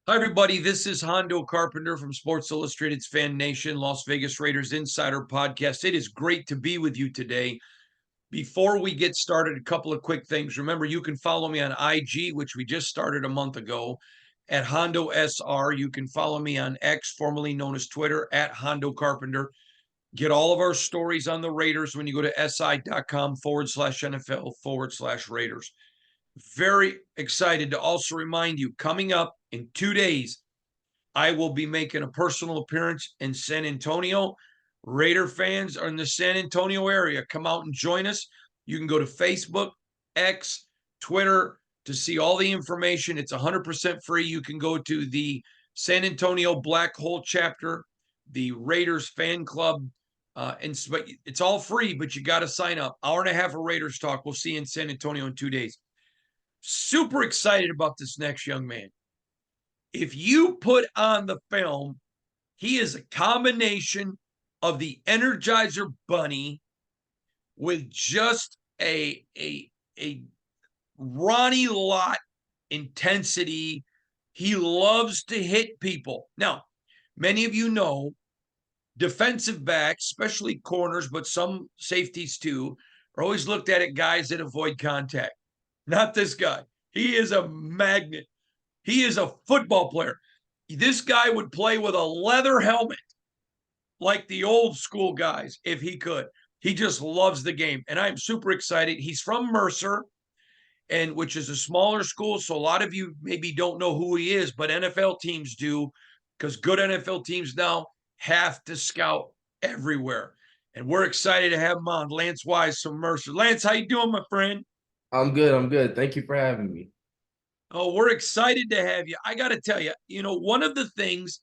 Hi, everybody. This is Hondo Carpenter from Sports Illustrated's Fan Nation, Las Vegas Raiders Insider Podcast. It is great to be with you today. Before we get started, a couple of quick things. Remember, you can follow me on IG, which we just started a month ago, at Hondo SR. You can follow me on X, formerly known as Twitter, at Hondo Carpenter. Get all of our stories on the Raiders when you go to si.com/NFL/Raiders. Very excited to also remind you, coming up in 2 days, I will be making a personal appearance in San Antonio. Raider fans are in the San Antonio area. Come out and join us. You can go to Facebook, X, Twitter to see all the information. It's 100% free. You can go to the San Antonio Black Hole chapter, the Raiders fan club, but it's all free, but you got to sign up. Hour and a half of Raiders talk. We'll see you in San Antonio in 2 days. Super excited about this next young man. If you put on the film, he is a combination of the Energizer Bunny with just a Ronnie Lott intensity. He loves to hit people. Now, many of you know defensive backs, especially corners, but some safeties too, are always looked at as guys that avoid contact. Not this guy. He is a magnet. He is a football player. This guy would play with a leather helmet like the old school guys if he could. He just loves the game. And I'm super excited. He's from Mercer, and which is a smaller school. So a lot of you maybe don't know who he is, but NFL teams do, because good NFL teams now have to scout everywhere. And we're excited to have him on. Lance Wise from Mercer. Lance, how you doing, my friend? I'm good. I'm good. Thank you for having me. Oh, we're excited to have you. I got to tell you, one of the things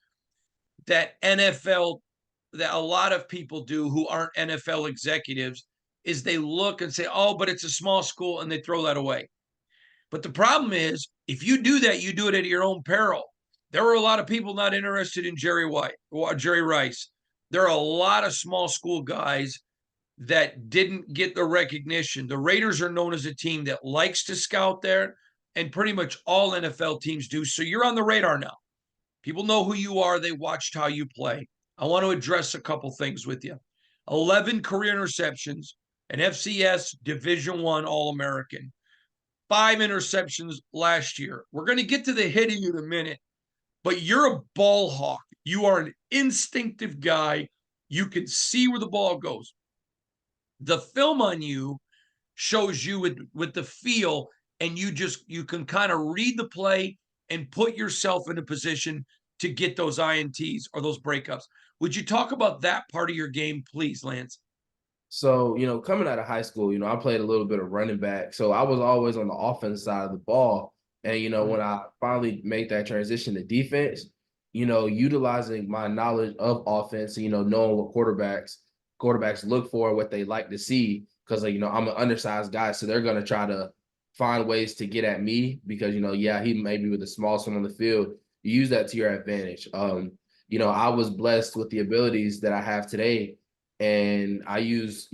that NFL, that a lot of people do who aren't NFL executives, is they look and say, oh, but it's a small school, and they throw that away. But the problem is, if you do that, you do it at your own peril. There are a lot of people not interested in Jerry Rice. There are a lot of small school guys that didn't get the recognition. The Raiders are known as a team that likes to scout there, and pretty much all NFL teams do. So you're on the radar now. People know who you are. They watched how you play. I want to address a couple things with you. 11 career interceptions, an FCS Division I All-American, 5 interceptions last year. We're going to get to the hitting in a minute, but you're a ball hawk. You are an instinctive guy. You can see where the ball goes. The film on you shows you with the feel, and you can kind of read the play and put yourself in a position to get those ints or those breakups. Would you talk about that part of your game, please, Lance? So, coming out of high school, I played a little bit of running back. So I was always on the offense side of the ball. And, when I finally made that transition to defense, utilizing my knowledge of offense, knowing what quarterbacks look for, what they like to see, because I'm an undersized guy, so they're gonna try to find ways to get at me because yeah, he may be with the smallest one on the field. You use that to your advantage. I was blessed with the abilities that I have today, and I use,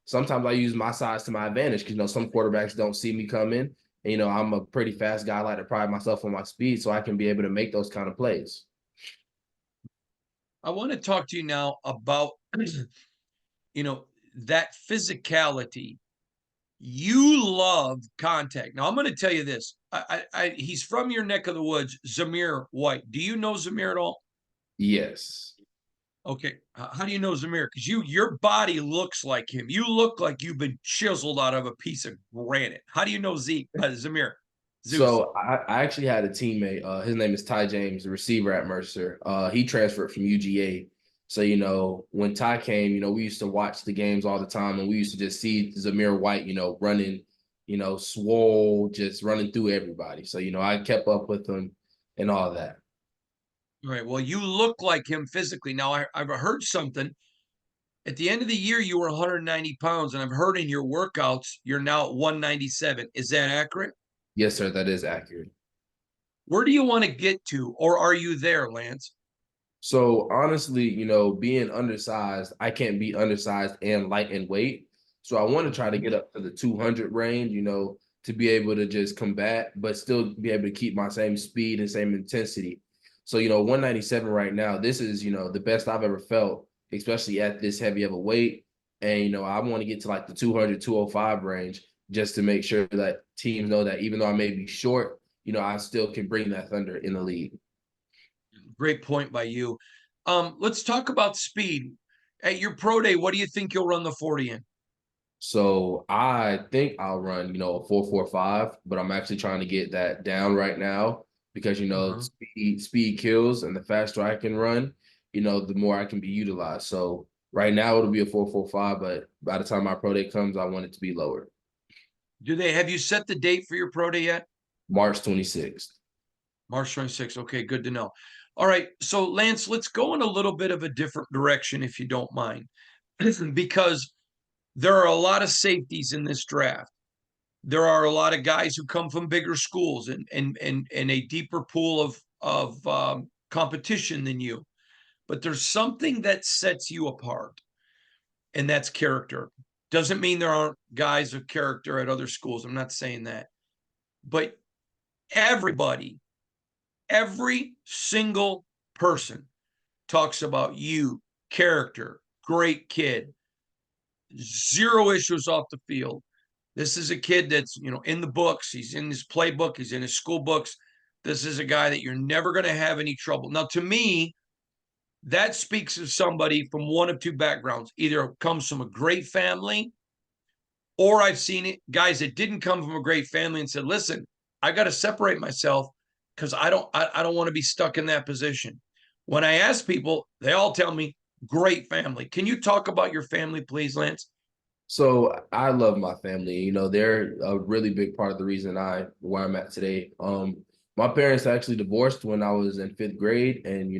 sometimes I use my size to my advantage because some quarterbacks don't see me coming. And, I'm a pretty fast guy. I like to pride myself on my speed, so I can be able to make those kind of plays. I want to talk to you now about that physicality. You love contact. Now I'm going to tell you this. He's from your neck of the woods, Zamir White. Do you know Zamir at all? Yes. Okay. How do you know Zamir? Because your body looks like him. You look like you've been chiseled out of a piece of granite. How do you know Zamir? Zeus. So I actually had a teammate. His name is Ty James, the receiver at Mercer. He transferred from UGA. So, when Ty came, we used to watch the games all the time, and we used to just see Zamir White, running, swole, just running through everybody. So, I kept up with him and all that. All right. Well, you look like him physically. Now, I've heard something. At the end of the year, you were 190 pounds, and I've heard in your workouts, you're now at 197. Is that accurate? Yes, sir. That is accurate. Where do you want to get to, or are you there, Lance? So honestly, being undersized, I can't be undersized and light in weight. So I want to try to get up to the 200 range, to be able to just combat, but still be able to keep my same speed and same intensity. So, 197 right now, this is, the best I've ever felt, especially at this heavy of a weight. And, I want to get to like the 200, 205 range just to make sure that teams know that even though I may be short, I still can bring that thunder in the league. Great point by you. Let's talk about speed. At your pro day, what do you think you'll run the 40 in? So I think I'll run, a 4.45, but I'm actually trying to get that down right now because Uh-huh. speed kills, and the faster I can run, the more I can be utilized. So right now it'll be a 4.45, but by the time my pro day comes, I want it to be lower. Have you set the date for your pro day yet? March 26th. March 26th. Okay, good to know. All right. So, Lance, let's go in a little bit of a different direction if you don't mind, because there are a lot of safeties in this draft. There are a lot of guys who come from bigger schools and a deeper pool of competition than you. But there's something that sets you apart, and that's character. Doesn't mean there aren't guys of character at other schools. I'm not saying that. But everybody, every single person talks about you, character, great kid, zero issues off the field. This is a kid that's, in the books. He's in his playbook. He's in his school books. This is a guy that you're never going to have any trouble. Now, to me, that speaks of somebody from one of two backgrounds. Either comes from a great family, or I've seen it guys that didn't come from a great family and said, "Listen, I got to separate myself because I don't want to be stuck in that position." When I ask people, they all tell me, "Great family." Can you talk about your family, please, Lance? So I love my family. They're a really big part of the reason where I'm at today. My parents actually divorced when I was in fifth grade, and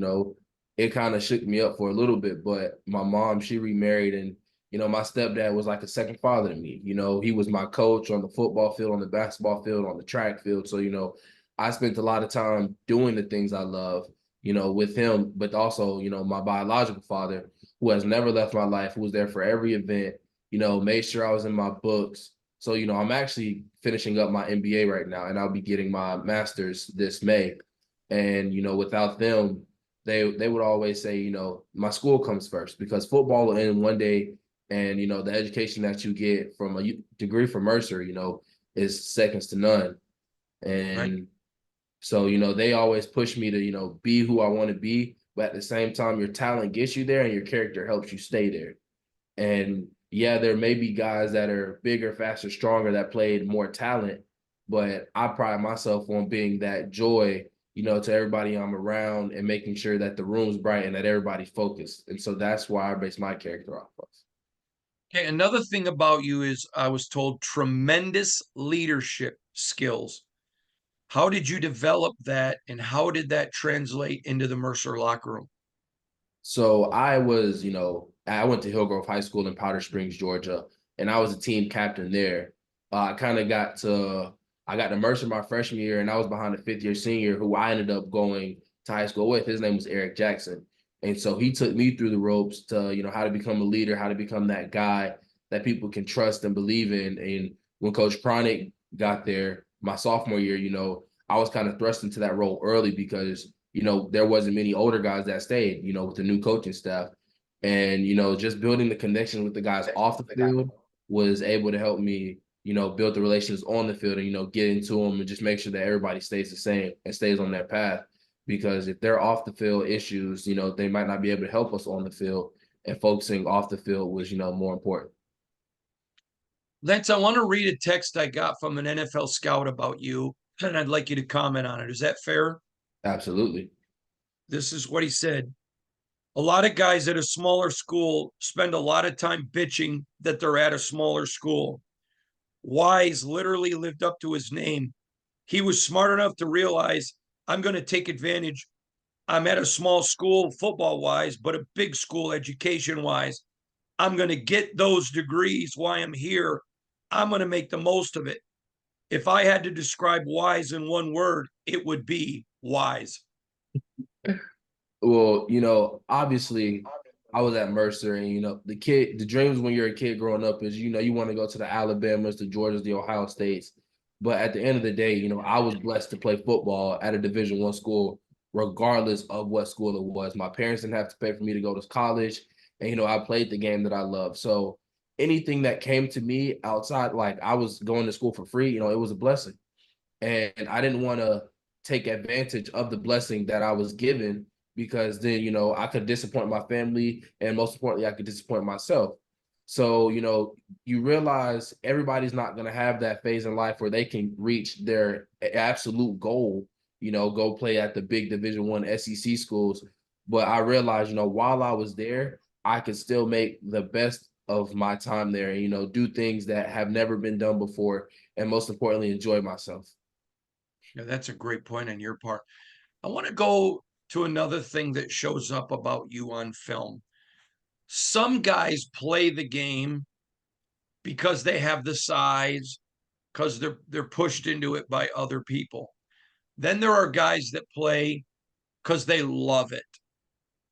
it kind of shook me up for a little bit. But my mom, she remarried, and my stepdad was like a second father to me. He was my coach on the football field, on the basketball field, on the track field. So I spent a lot of time doing the things I love, with him, but also my biological father, who has never left my life, who was there for every event, made sure I was in my books. So, I'm actually finishing up my MBA right now, and I'll be getting my master's this May. And, without them, they would always say, my school comes first, because football will end one day. And, the education that you get from a degree from Mercer, is seconds to none. Right. And so, they always push me to, be who I want to be. But at the same time, your talent gets you there and your character helps you stay there. And yeah, there may be guys that are bigger, faster, stronger that played more talent, but I pride myself on being that joy, to everybody I'm around and making sure that the room's bright and that everybody's focused. And so that's why I base my character off of. Okay. Another thing about you is I was told tremendous leadership skills. How did you develop that, and how did that translate into the Mercer locker room? So I went to Hillgrove High School in Powder Springs, Georgia, and I was a team captain there. I kind of I got to Mercer my freshman year, and I was behind a fifth-year senior who I ended up going to high school with. His name was Eric Jackson. And so he took me through the ropes to, how to become a leader, how to become that guy that people can trust and believe in. And when Coach Pronick got there my sophomore year, I was kind of thrust into that role early because there wasn't many older guys that stayed, with the new coaching staff. And, just building the connection with the guys off the field was able to help me, build the relations on the field and, get into them and just make sure that everybody stays the same and stays on that path. Because if they're off the field issues, they might not be able to help us on the field, and focusing off the field was, more important. Lance, I want to read a text I got from an NFL scout about you, and I'd like you to comment on it. Is that fair? Absolutely. This is what he said. A lot of guys at a smaller school spend a lot of time bitching that they're at a smaller school. Wise literally lived up to his name. He was smart enough to realize, I'm going to take advantage. I'm at a small school football wise, but a big school education wise. I'm going to get those degrees while I'm here. I'm going to make the most of it. If I had to describe wise in one word, it would be wise. Well, obviously I was at Mercer, and the dreams when you're a kid growing up is, you want to go to the Alabamas, the Georgias, the Ohio States. But at the end of the day, I was blessed to play football at a Division I school, regardless of what school it was. My parents didn't have to pay for me to go to college, and I played the game that I love. So anything that came to me outside, like I was going to school for free, it was a blessing, and I didn't want to take advantage of the blessing that I was given because then I could disappoint my family, and most importantly, I could disappoint myself. So you realize everybody's not going to have that phase in life where they can reach their absolute goal, go play at the big Division I SEC schools. But I realized, while I was there, I could still make the best of my time there, and do things that have never been done before, and most importantly, enjoy myself. Yeah, that's a great point on your part. I want to go to another thing that shows up about you on film. Some guys play the game because they have the size, because they're pushed into it by other people. Then there are guys that play because they love it.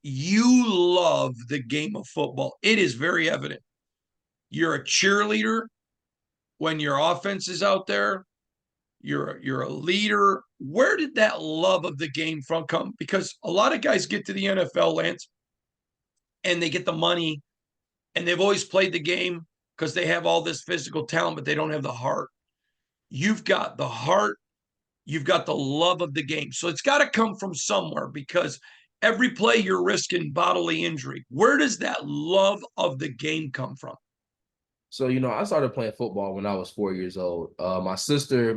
You love the game of football. It is very evident. You're a cheerleader when your offense is out there. You're a leader. Where did that love of the game from come? Because a lot of guys get to the NFL, Lance, and they get the money, and they've always played the game because they have all this physical talent, but they don't have the heart. You've got the heart. You've got the love of the game. So it's got to come from somewhere because every play you're risking bodily injury. Where does that love of the game come from? So, I started playing football when I was 4 years old. My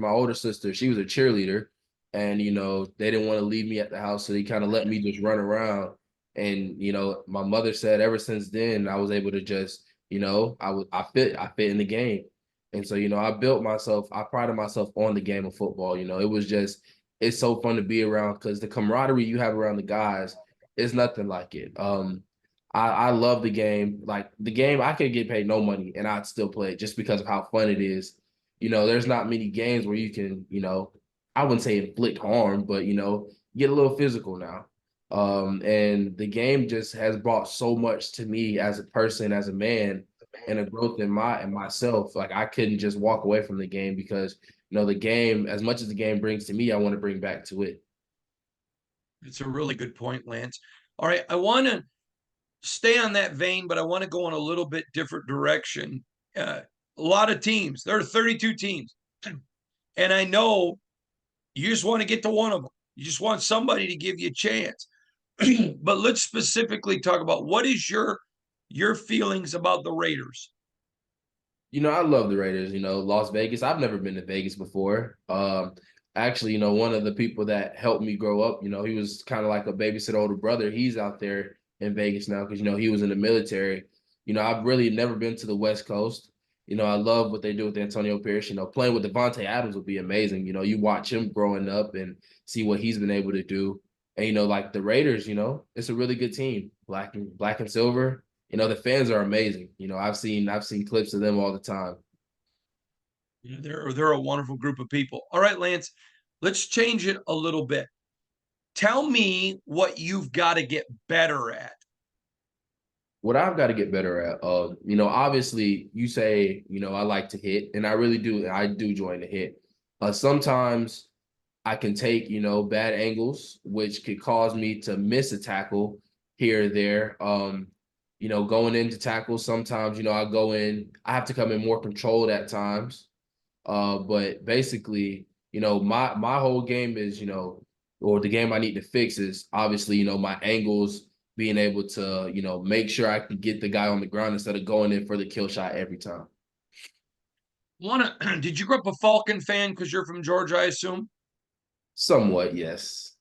older sister, she was a cheerleader, and they didn't want to leave me at the house, so they kind of let me just run around. And my mother said ever since then I was able to just, I fit in the game. And so, I prided myself on the game of football. It's so fun to be around because the camaraderie you have around the guys is nothing like it. I love the game. Like the game, I could get paid no money and I'd still play it just because of how fun it is. There's not many games where you can, I wouldn't say inflict harm, but get a little physical now. And the game just has brought so much to me as a person, as a man, and a growth in myself. Like I couldn't just walk away from the game because the game, as much as the game brings to me, I want to bring back to it. It's a really good point, Lance. All right, I want to stay on that vein, but I want to go in a little bit different direction. A lot of teams, there are 32 teams. And I know you just want to get to one of them. You just want somebody to give you a chance. But let's specifically talk about what is your feelings about the Raiders? I love the Raiders, Las Vegas. I've never been to Vegas before. Actually, one of the people that helped me grow up, he was kind of like a babysitter older brother. He's out there in Vegas now because, he was in the military. I've really never been to the West Coast. I love what they do with Antonio Pierce. Playing with Devontae Adams would be amazing. You watch him growing up and see what he's been able to do. And, like the Raiders, it's a really good team. Black and silver. The fans are amazing. I've seen clips of them all the time. They're a wonderful group of people. All right, Lance, let's change it a little bit. Tell me what you've got to get better at. What I've got to get better at, obviously you say, I like to hit, and I really do. I do join the hit. Sometimes I can take, bad angles, which could cause me to miss a tackle here or there. Going into tackles, sometimes, I have to come in more controlled at times. But basically, my whole game is, or the game I need to fix is obviously, my angles, being able to, make sure I can get the guy on the ground instead of going in for the kill shot every time. Did you grow up a Falcon fan because you're from Georgia, I assume? Somewhat, yes.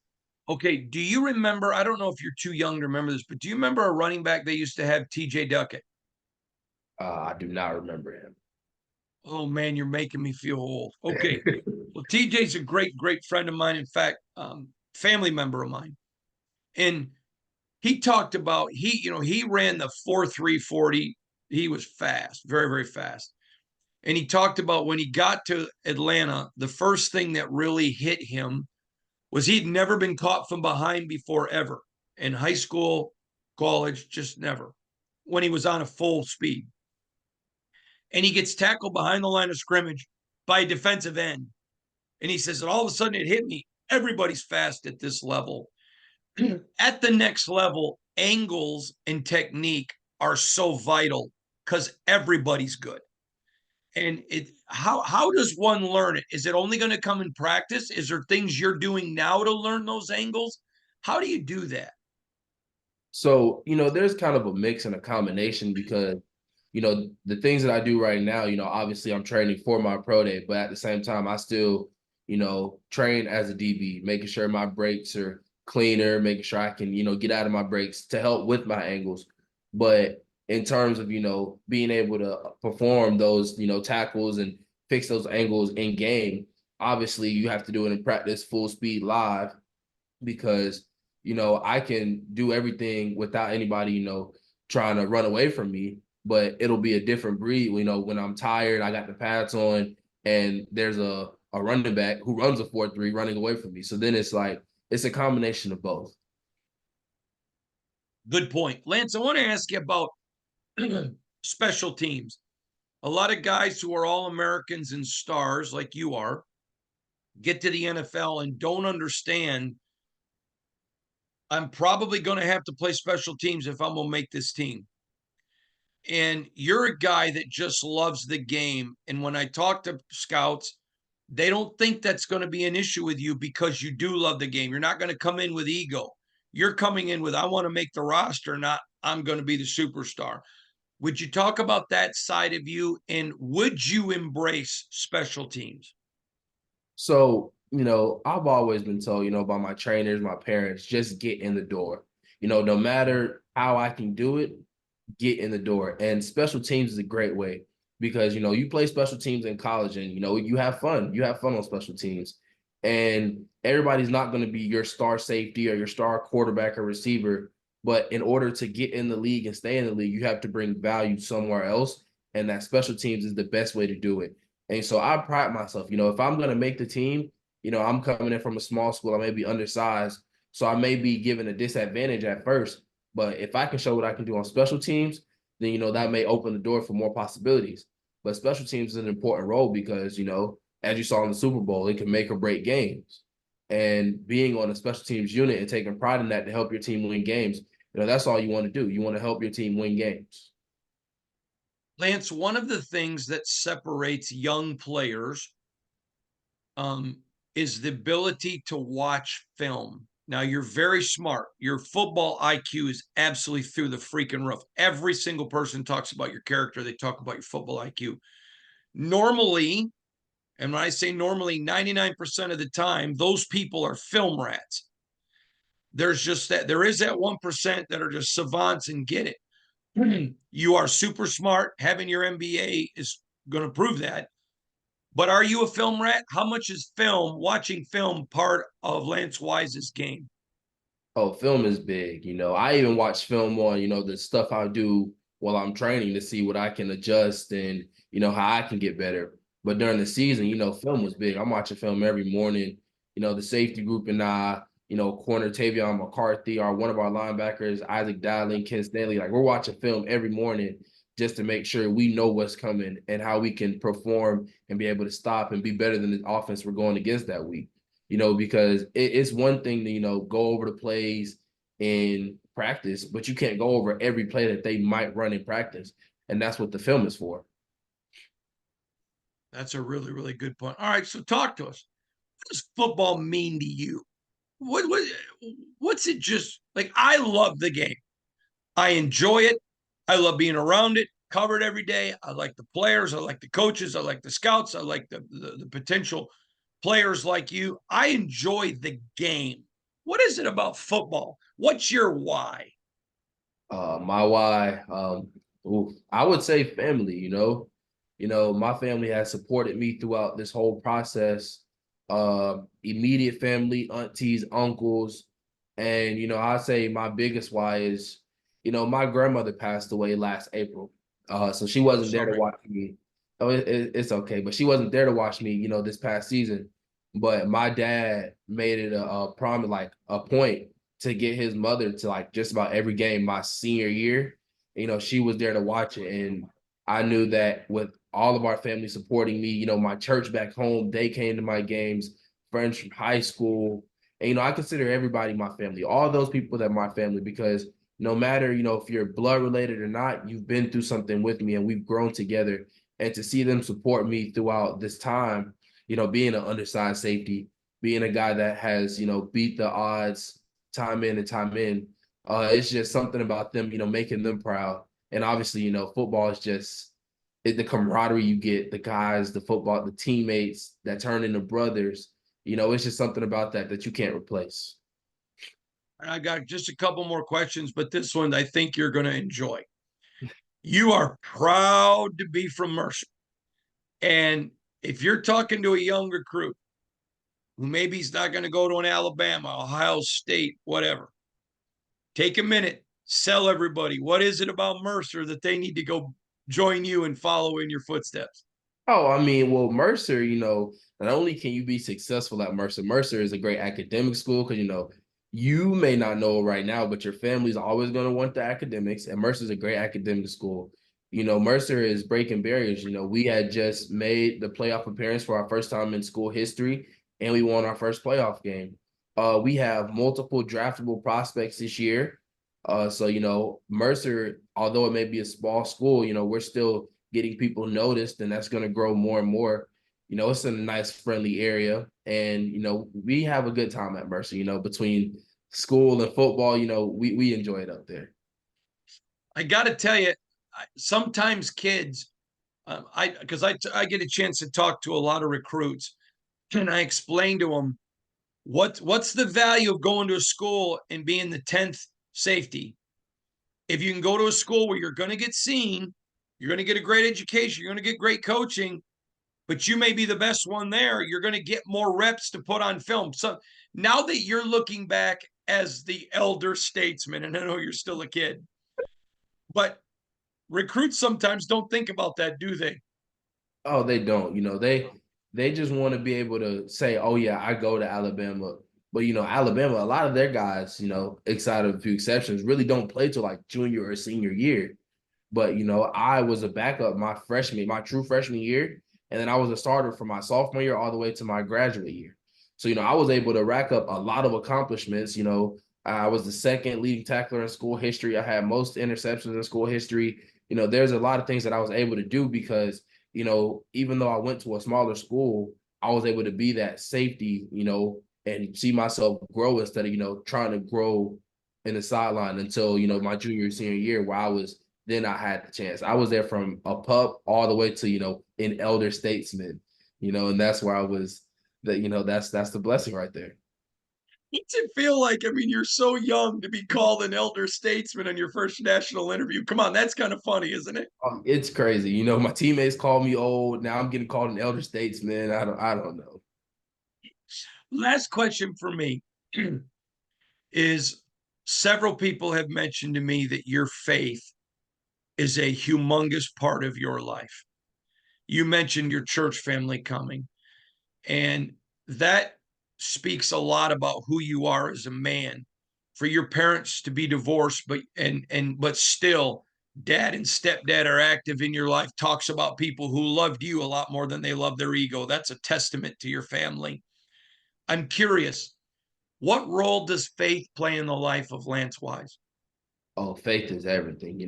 Okay, do you remember? I don't know if you're too young to remember this, but do you remember a running back they used to have, TJ Duckett? I do not remember him. Oh man, you're making me feel old. Okay, well, TJ's a great friend of mine. In fact, family member of mine, and he talked about he ran the 4.3 40. He was fast, very fast. And he talked about when he got to Atlanta, the first thing that really hit him was he'd never been caught from behind before, ever. In high school, college, just never. When he was on a full speed. And he gets tackled behind the line of scrimmage. by a defensive end. And he says, and all of a sudden it hit me. Everybody's fast at this level. At the next level, angles and technique are so vital because everybody's good. And how does one learn it? Is it only going to come in practice? Is there things you're doing now to learn those angles? How do you do that? So, there's kind of a mix and a combination because, the things that I do right now, obviously I'm training for my pro day, but at the same time, I still, train as a DB, making sure my breaks are cleaner, making sure I can, get out of my breaks to help with my angles. But in terms of, being able to perform those, tackles and fix those angles in game, obviously you have to do it in practice, full speed live, because I can do everything without anybody, trying to run away from me, but it'll be a different breed, when I'm tired, I got the pads on, and there's a running back who runs a 4-3 running away from me. So then it's like, it's a combination of both. Good point. Lance, I want to ask you about special teams. A lot of guys who are all Americans and stars like you are get to the NFL and don't understand I'm probably going to have to play special teams if I'm going to make this team. And you're a guy that just loves the game. And when I talk to scouts, they don't think that's going to be an issue with you because you do love the game. You're not going to come in with ego. You're coming in with, I want to make the roster, not I'm going to be the superstar. Would you talk about that side of you? And would you embrace special teams? So, I've always been told, by my trainers, my parents, just get in the door. No matter how I can do it, get in the door. And special teams is a great way because, you play special teams in college and, you have fun. You have fun on special teams. And everybody's not going to be your star safety or your star quarterback or receiver. But in order to get in the league and stay in the league, you have to bring value somewhere else. And that special teams is the best way to do it. And so I pride myself, if I'm going to make the team, I'm coming in from a small school, I may be undersized. So I may be given a disadvantage at first. But if I can show what I can do on special teams, then, that may open the door for more possibilities. But special teams is an important role because, as you saw in the Super Bowl, it can make or break games. And being on a special teams unit and taking pride in that to help your team win games, that's all you want to do. You want to help your team win games. Lance, one of the things that separates young players is the ability to watch film. Now, you're very smart. Your football IQ is absolutely through the freaking roof. Every single person talks about your character. They talk about your football IQ. Normally, and when I say normally, 99% of the time, those people are film rats. There is that 1% that are just savants and get it. You are super smart. Having your MBA is going to prove that. But are you a film rat? How much is watching film, part of Lance Wise's game? Oh, film is big. I even watch film on, the stuff I do while I'm training to see what I can adjust and, how I can get better. But during the season, film was big. I'm watching film every morning. The safety group and I, corner Tavion McCarthy, one of our linebackers, Isaac Dowling, Ken Stanley, like we're watching film every morning just to make sure we know what's coming and how we can perform and be able to stop and be better than the offense we're going against that week. Because it's one thing to, go over the plays in practice, but you can't go over every play that they might run in practice. And that's what the film is for. That's a really, really good point. All right, so talk to us. What does football mean to you? What's it just like? I love the game. I enjoy it. I love being around it, covered every day. I like the players. I like the coaches. I like the scouts. I like the potential players like you. I enjoy the game. What is it about football? What's your why? My why, I would say family. My family has supported me throughout this whole process. Immediate family, aunties, uncles, and I say my biggest why is, my grandmother passed away last April. So she wasn't there to Sorry. watch me. Oh, it's okay, but she wasn't there to watch me, this past season. But my dad made it a promise, like a point to get his mother to like just about every game my senior year. She was there to watch it. And I knew that with all of our family supporting me, my church back home, they came to my games, friends from high school. And, I consider everybody my family, all those people that are my family, because no matter, if you're blood related or not, you've been through something with me and we've grown together. And to see them support me throughout this time, being an undersized safety, being a guy that has, beat the odds time in and time in, it's just something about them, making them proud. And obviously, football is just the camaraderie you get, the guys, the football, the teammates that turn into brothers. It's just something about that you can't replace. I got just a couple more questions, but this one I think you're going to enjoy. You are proud to be from Mercer. And if you're talking to a young recruit who maybe he's not going to go to an Alabama, Ohio State, whatever, take a minute, sell everybody. What is it about Mercer that they need to go join you and follow in your footsteps? Oh, I mean, well, Mercer, not only can you be successful at Mercer, Mercer is a great academic school because, you may not know right now, but your family's always going to want the academics, and Mercer is a great academic school. Mercer is breaking barriers. We had just made the playoff appearance for our first time in school history, and we won our first playoff game. We have multiple draftable prospects this year. So, Mercer, although it may be a small school, we're still getting people noticed, and that's going to grow more and more. It's in a nice, friendly area, and we have a good time at Mercer. Between school and football, we enjoy it up there. I got to tell you, sometimes kids, I get a chance to talk to a lot of recruits, and I explain to them what's the value of going to a school and being the 10th safety. If you can go to a school where you're going to get seen, you're going to get a great education, you're going to get great coaching, but you may be the best one there. You're going to get more reps to put on film. So now that you're looking back as the elder statesman, and I know you're still a kid, but recruits sometimes don't think about that, do they? Oh, they don't. They just want to be able to say, "Oh yeah, I go to Alabama." But Alabama, a lot of their guys, except of a few exceptions, really don't play till like junior or senior year. But I was a backup my true freshman year, and then I was a starter from my sophomore year all the way to my graduate year. So I was able to rack up a lot of accomplishments. I was the second leading tackler in school history. I had most interceptions in school history. There's a lot of things that I was able to do because even though I went to a smaller school, I was able to be that safety. And see myself grow instead of trying to grow in the sideline until my junior senior year where then I had the chance. I was there from a pup all the way to, an elder statesman, and that's where I was that's the blessing right there. What's it feel like? I mean, you're so young to be called an elder statesman on your first national interview. Come on, that's kind of funny, isn't it? It's crazy. My teammates call me old. Now I'm getting called an elder statesman. I don't know. Last question for me is several people have mentioned to me that your faith is a humongous part of your life. You mentioned your church family coming, and that speaks a lot about who you are as a man. For your parents to be divorced, but still dad and stepdad are active in your life, talks about people who loved you a lot more than they love their ego. That's a testament to your family. I'm curious, what role does faith play in the life of Lance Wise? Oh, faith is everything.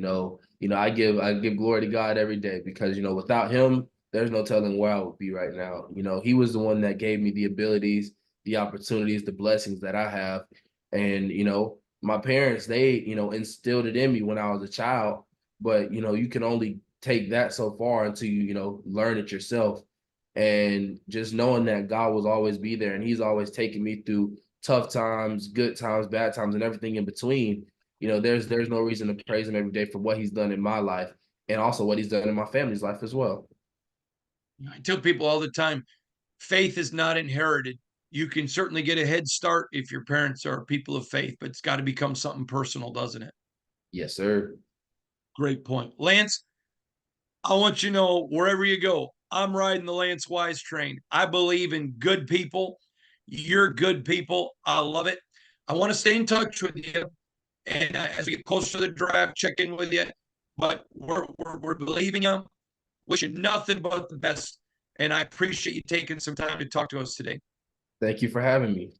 I give glory to God every day because without him, there's no telling where I would be right now. He was the one that gave me the abilities, the opportunities, the blessings that I have. And my parents, they instilled it in me when I was a child. But you can only take that so far until you learn it yourself. And just knowing that God will always be there and he's always taking me through tough times, good times, bad times, and everything in between. There's no reason to praise him every day for what he's done in my life and also what he's done in my family's life as well. I tell people all the time, faith is not inherited. You can certainly get a head start if your parents are people of faith, but it's got to become something personal, doesn't it? Yes, sir. Great point. Lance, I want you to know wherever you go, I'm riding the Lance Wise train. I believe in good people. You're good people. I love it. I want to stay in touch with you. And as we get closer to the draft, check in with you. but we're believing you. Wishing nothing but the best. And I appreciate you taking some time to talk to us today. Thank you for having me.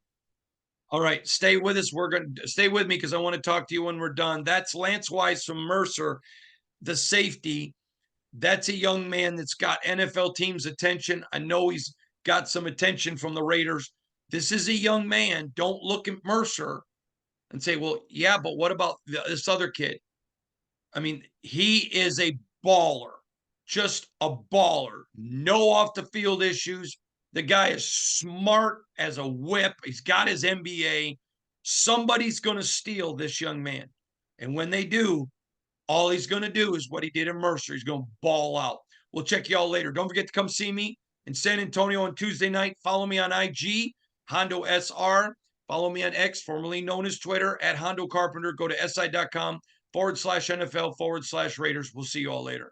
All right, stay with us. We're going to stay with me because I want to talk to you when we're done. That's Lance Wise from Mercer, the safety. That's a young man that's got NFL teams' attention. I know he's got some attention from the Raiders. This is a young man. Don't look at Mercer and say, well, yeah, but what about this other kid? I mean, he is a baller, just a baller. No off the field issues. The guy is smart as a whip. He's got his MBA. Somebody's going to steal this young man. And when they do, all he's going to do is what he did in Mercer. He's going to ball out. We'll check y'all later. Don't forget to come see me in San Antonio on Tuesday night. Follow me on IG, Hondo SR. Follow me on X, formerly known as Twitter, at Hondo Carpenter. Go to si.com/NFL/Raiders. We'll see you all later.